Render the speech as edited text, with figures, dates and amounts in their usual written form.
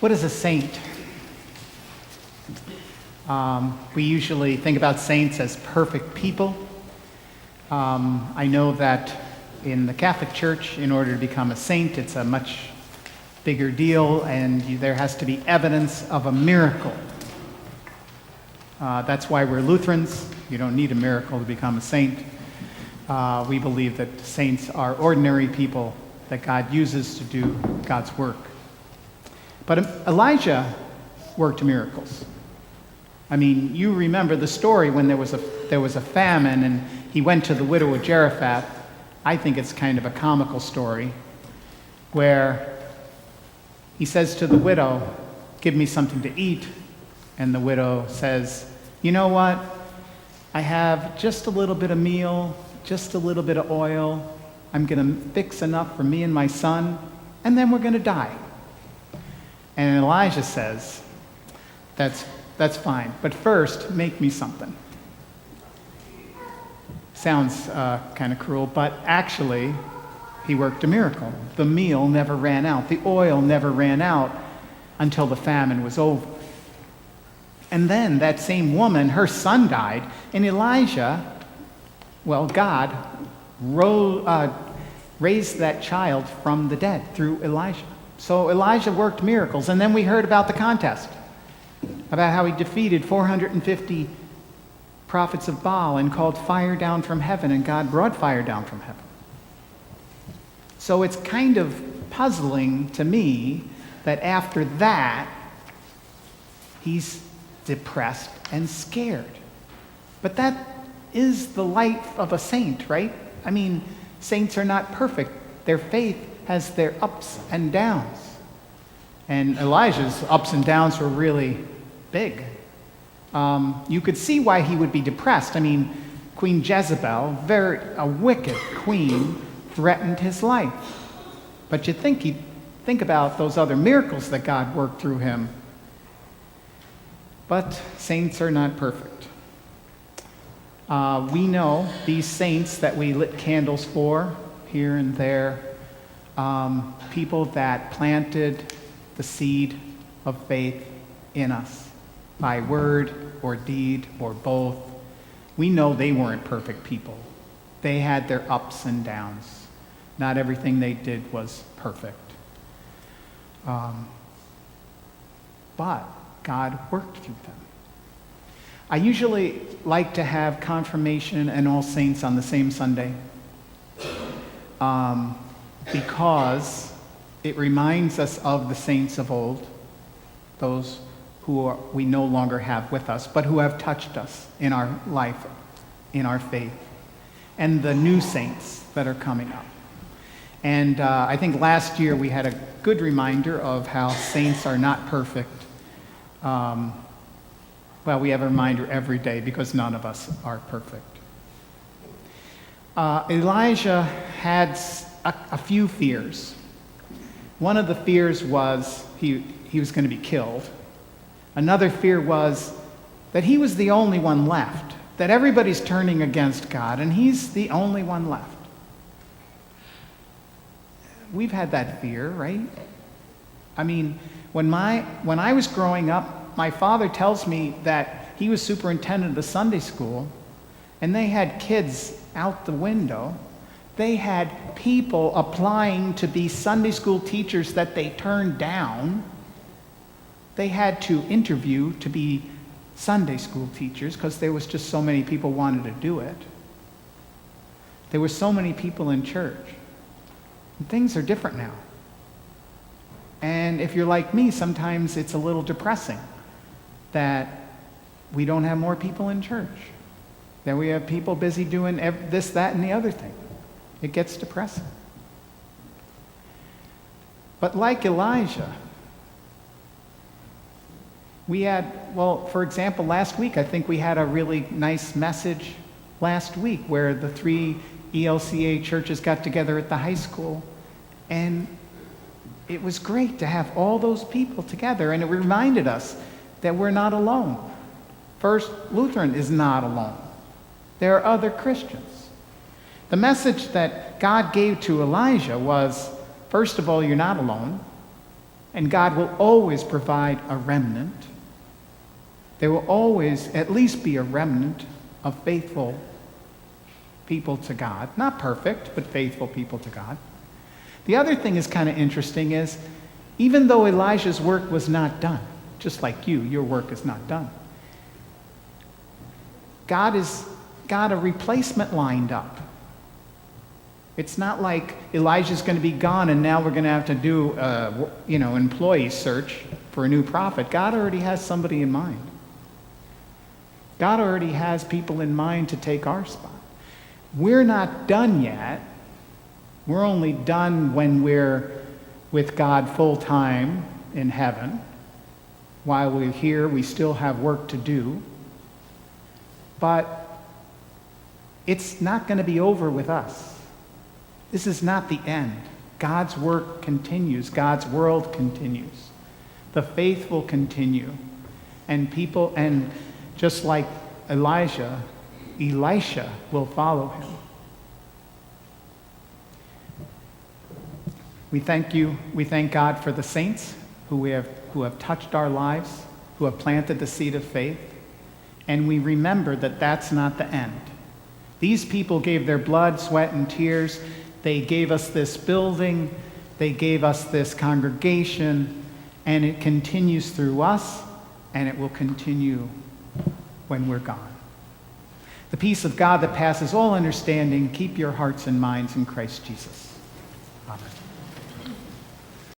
What is a saint? We usually think about saints as perfect people. I know that in the Catholic Church, in order to become a saint, it's a much bigger deal, and there has to be evidence of a miracle. That's why we're Lutherans. You don't need a miracle to become a saint. We believe that saints are ordinary people that God uses to do God's work. But Elijah worked miracles. I mean, you remember the story when there was a famine and he went to the widow of Zarephath. I think it's kind of a comical story where he says to the widow, "Give me something to eat." And the widow says, "You know what? I have just a little bit of meal, just a little bit of oil. I'm going to fix enough for me and my son, and then we're going to die." And Elijah says, that's fine, but first, make me something. Sounds kind of cruel, but actually, he worked a miracle. The meal never ran out. The oil never ran out until the famine was over. And then that same woman, her son died, and God raised that child from the dead through Elijah. So Elijah worked miracles. And then we heard about the contest, about how he defeated 450 prophets of Baal and called fire down from heaven, and God brought fire down from heaven. So it's kind of puzzling to me that after that, he's depressed and scared. But that is the life of a saint, right? I mean, saints are not perfect. Their faith has their ups and downs. And Elijah's ups and downs were really big. You could see why he would be depressed. I mean, Queen Jezebel, a wicked queen, threatened his life. But you think about those other miracles that God worked through him. But saints are not perfect. We know these saints that we lit candles for here and there, people that planted the seed of faith in us by word or deed or both. We know they weren't perfect people. They had their ups and downs. Not everything they did was perfect. But God worked through them. I usually like to have confirmation and All Saints on the same Sunday because it reminds us of the saints of old, those who we no longer have with us, but who have touched us in our life, in our faith, and the new saints that are coming up. And I think last year we had a good reminder of how saints are not perfect. We have a reminder every day because none of us are perfect. Elijah had a few fears. One of the fears was he was going to be killed. Another fear was that he was the only one left, that everybody's turning against God, and he's the only one left. We've had that fear, right? I mean, when I was growing up, my father tells me that he was superintendent of the Sunday school, and they had kids out the window. They had people applying to be Sunday school teachers that they turned down. They had to interview to be Sunday school teachers because there was just so many people wanted to do it. There were so many people in church. And things are different now. And if you're like me, sometimes it's a little depressing that we don't have more people in church, that we have people busy doing this, that, and the other thing. It gets depressing. But like Elijah, for example, last week, I think we had a really nice message last week where the 3 ELCA churches got together at the high school, and it was great to have all those people together, and it reminded us that we're not alone. First Lutheran is not alone. There are other Christians. The message that God gave to Elijah was, first of all, you're not alone. And God will always provide a remnant. There will always at least be a remnant of faithful people to God. Not perfect, but faithful people to God. The other thing is kind of interesting is, even though Elijah's work was not done, just like your work is not done, God has got a replacement lined up. It's not like Elijah's going to be gone and now we're going to have to do, employee search for a new prophet. God already has somebody in mind. God already has people in mind to take our spot. We're not done yet. We're only done when we're with God full time in heaven. While we're here, we still have work to do. But it's not going to be over with us. This is not the end. God's work continues. God's world continues. The faithful continue. And just like Elijah, Elisha will follow him. We thank God for the saints who have touched our lives, who have planted the seed of faith, and we remember that that's not the end. These people gave their blood, sweat, and tears. They gave us this building, they gave us this congregation, and it continues through us, and it will continue when we're gone. The peace of God that passes all understanding, keep your hearts and minds in Christ Jesus. Amen.